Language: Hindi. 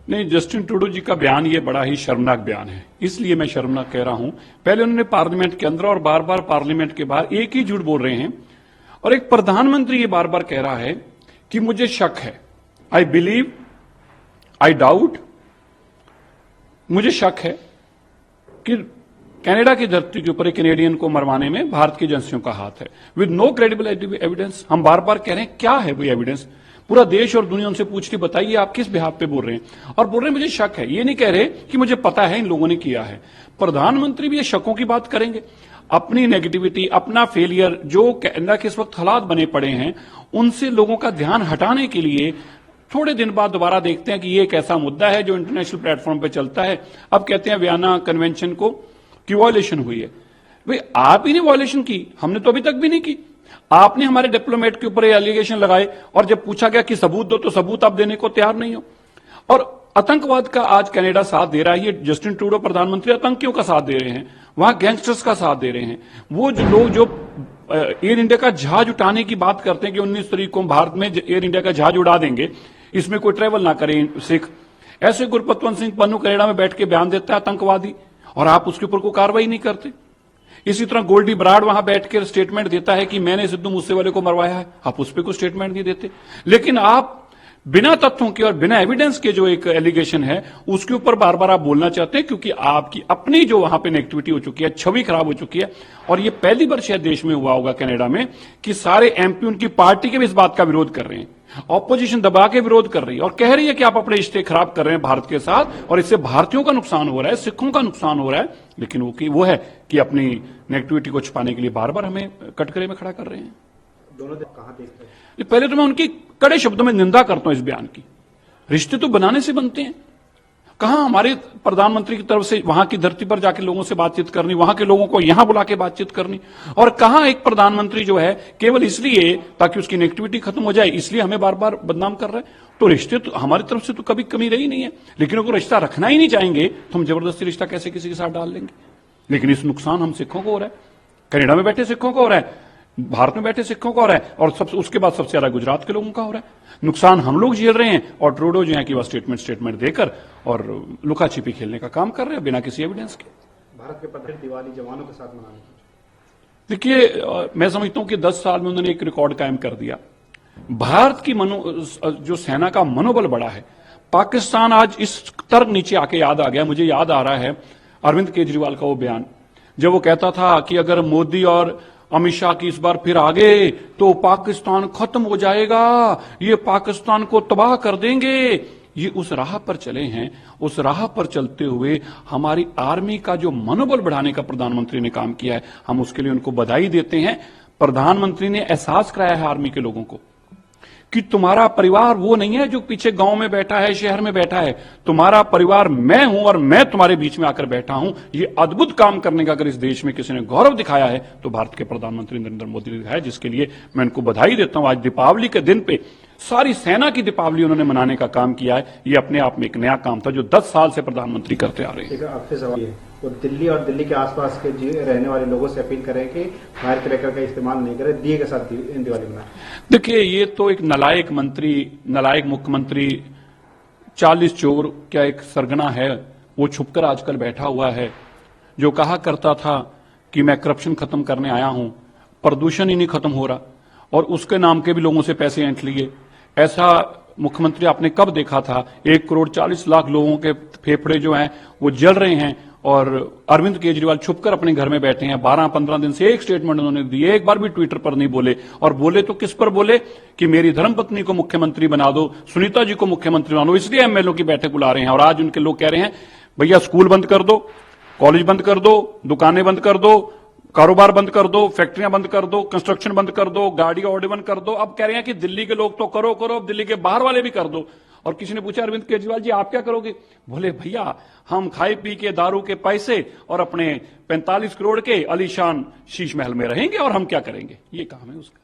नहीं, जस्टिन ट्रूडो जी का बयान ये बड़ा ही शर्मनाक बयान है। इसलिए मैं शर्मनाक कह रहा हूं, पहले उन्होंने पार्लियामेंट के अंदर और बार बार पार्लियामेंट के बाहर एक ही झूठ बोल रहे हैं, और एक प्रधानमंत्री ये बार बार कह रहा है कि मुझे शक है, आई बिलीव, आई डाउट, मुझे शक है कि कनाडा की धरती के ऊपर एक कैनेडियन को मरवाने में भारत की एजेंसियों का हाथ है, विद नो क्रेडिबल एविडेंस। हम बार बार कह रहे हैं क्या है वो एविडेंस, पूरा देश और दुनिया उनसे पूछ के बताइए आप किस बिहाफ पे बोल रहे हैं, और बोल रहे हैं मुझे शक है। ये नहीं कह रहे कि मुझे पता है इन लोगों ने किया है। प्रधानमंत्री भी ये शकों की बात करेंगे, अपनी नेगेटिविटी, अपना फेलियर, जो कनाडा के इस वक्त हालात बने पड़े हैं उनसे लोगों का ध्यान हटाने के लिए थोड़े दिन बाद दोबारा देखते हैं कि ये एक ऐसा मुद्दा है जो इंटरनेशनल प्लेटफॉर्म पे चलता है। अब कहते हैं वियना कन्वेंशन को की वायलेशन हुई है। भाई आप ही ने वायलेशन की, हमने तो अभी तक भी नहीं की। आपने हमारे डिप्लोमेट के ऊपर एलिगेशन लगाए और जब पूछा गया कि सबूत दो तो सबूत आप देने को तैयार नहीं हो। और आतंकवाद का आज कनाडा साथ दे रहा है। ये जस्टिन ट्रूडो प्रधानमंत्री आतंकियों का साथ दे रहे हैं, वहां गैंगस्टर्स का साथ दे रहे हैं। वो जो लोग जो एयर इंडिया का जहाज उठाने की बात करते हैं कि 19 तारीख को भारत में एयर इंडिया का जहाज उड़ा देंगे, इसमें कोई ट्रेवल ना करें सिख, ऐसे गुरपतवंत सिंह पन्नू कनाडा में बैठ के बयान देता है आतंकवादी, और आप उसके ऊपर कोई कार्रवाई नहीं करते। इसी तरह गोल्डी बराड़ वहां बैठकर स्टेटमेंट देता है कि मैंने सिद्धू मूसेवाले को मरवाया है, आप उस पर कोई स्टेटमेंट नहीं देते। लेकिन आप बिना तथ्यों के और बिना एविडेंस के जो एक एलिगेशन है उसके ऊपर बार बार आप बोलना चाहते हैं, क्योंकि आपकी अपनी जो वहां पे नेगेटिविटी हो चुकी है, छवि खराब हो चुकी है। और ये पहली बार शायद देश में हुआ होगा कनाडा में कि सारे एमपी उनकी पार्टी के भी इस बात का विरोध कर रहे हैं, ऑपोजिशन दबा के विरोध कर रही है और कह रही है कि आप अपने रिश्ते खराब कर रहे हैं भारत के साथ, और इससे भारतीयों का नुकसान हो रहा है, सिखों का नुकसान हो रहा है। लेकिन वो है कि अपनी नेगेटिविटी को छुपाने के लिए बार बार हमें कटघरे में खड़ा कर रहे हैं। दोनों कहां देखते हैं? पहले तो मैं उनकी कड़े शब्दों में निंदा करता हूं इस बयान की। रिश्ते तो बनाने से बनते हैं। कहां हमारे प्रधानमंत्री की तरफ से वहां की धरती पर जाके लोगों से बातचीत करनी, वहां के लोगों को यहां बुला के बातचीत करनी, और कहां एक प्रधानमंत्री जो है केवल इसलिए ताकि उसकी नेगेटिविटी खत्म हो जाए इसलिए हमें बार बार बदनाम कर रहे हैं। तो रिश्ते तो हमारी तरफ से तो कभी कमी रही नहीं है, लेकिन अगर रिश्ता रखना ही नहीं चाहेंगे तो हम जबरदस्ती रिश्ता कैसे किसी के साथ डाल लेंगे। लेकिन इस नुकसान हम सिखों को हो रहा है, कनाडा में बैठे सिखों को हो रहा है, भारत में बैठे सिखों को हो रहा है, और उसके बाद सबसे ज्यादा गुजरात के लोगों का हो रहा है। नुकसान हम लोग झेल रहे हैं और ट्रूडो जो है कि वह स्टेटमेंट देकर और लुका छिपी खेलने का काम कर रहे हैं बिना किसी एविडेंस के। भारत के प्रधान दिवाली जवानों के साथ मनाने की, देखिए मैं समझता हूं कि 10 साल में उन्होंने एक रिकॉर्ड कायम कर दिया। भारत की जो सेना का मनोबल बढ़ा है। पाकिस्तान आज इस तर्क नीचे आके याद आ गया। मुझे याद आ रहा है अरविंद केजरीवाल का वो बयान, जब वो कहता था कि अगर मोदी और अमित शाह की इस बार फिर आ गए तो पाकिस्तान खत्म हो जाएगा, ये पाकिस्तान को तबाह कर देंगे। ये उस राह पर चले हैं। उस राह पर चलते हुए हमारी आर्मी का जो मनोबल बढ़ाने का प्रधानमंत्री ने काम किया है, हम उसके लिए उनको बधाई देते हैं। प्रधानमंत्री ने एहसास कराया है आर्मी के लोगों को कि तुम्हारा परिवार वो नहीं है जो पीछे गांव में बैठा है, शहर में बैठा है। तुम्हारा परिवार मैं हूं और मैं तुम्हारे बीच में आकर बैठा हूं। ये अद्भुत काम करने का अगर इस देश में किसी ने गौरव दिखाया है तो भारत के प्रधानमंत्री नरेंद्र मोदी ने दिखाया, जिसके लिए मैं उनको बधाई देता हूं। आज दीपावली के दिन पे सारी सेना की दीपावली उन्होंने मनाने का काम किया है। ये अपने आप में एक नया काम था जो 10 साल से प्रधानमंत्री करते आ रहे हैं। आपसे सवाल है, वो दिल्ली और दिल्ली के आसपास के रहने वाले लोगों से अपील करें कि फायर क्रैकर का इस्तेमाल नहीं करें, दिए के साथ दिवाली मनाएं। देखिए ये तो एक नालायक मंत्री, नालायक मुख्यमंत्री, 40 चोर क्या एक सरगना है, वो छुपकर आजकल बैठा हुआ है, जो कहा करता था कि मैं करप्शन खत्म करने आया हूं, प्रदूषण ही नहीं खत्म हो रहा, और उसके नाम के भी लोगों से पैसे ऐंठ लिए। ऐसा मुख्यमंत्री आपने कब देखा था? 1 करोड़ 40 लाख लोगों के फेफड़े जो हैं वो जल रहे हैं, और अरविंद केजरीवाल छुपकर अपने घर में बैठे हैं। 12-15 दिन से एक स्टेटमेंट उन्होंने दी, एक बार भी ट्विटर पर नहीं बोले। और बोले तो किस पर बोले कि मेरी धर्मपत्नी को मुख्यमंत्री बना दो, सुनीता जी को मुख्यमंत्री बना दो, इसलिए एमएलओ की बैठक बुला रहे हैं। और आज उनके लोग कह रहे हैं भैया स्कूल बंद कर दो, कॉलेज बंद कर दो, दुकानें बंद कर दो, कारोबार बंद कर दो, फैक्ट्रियां बंद कर दो, कंस्ट्रक्शन बंद कर दो, गाड़ी का ऑर्डर बंद कर दो। अब कह रहे हैं कि दिल्ली के लोग तो करो, अब दिल्ली के बाहर वाले भी कर दो। और किसी ने पूछा अरविंद केजरीवाल जी आप क्या करोगे? बोले भैया हम खाए पी के दारू के पैसे और अपने 45 करोड़ के आलीशान शीश महल में रहेंगे, और हम क्या करेंगे? ये काम है उसका।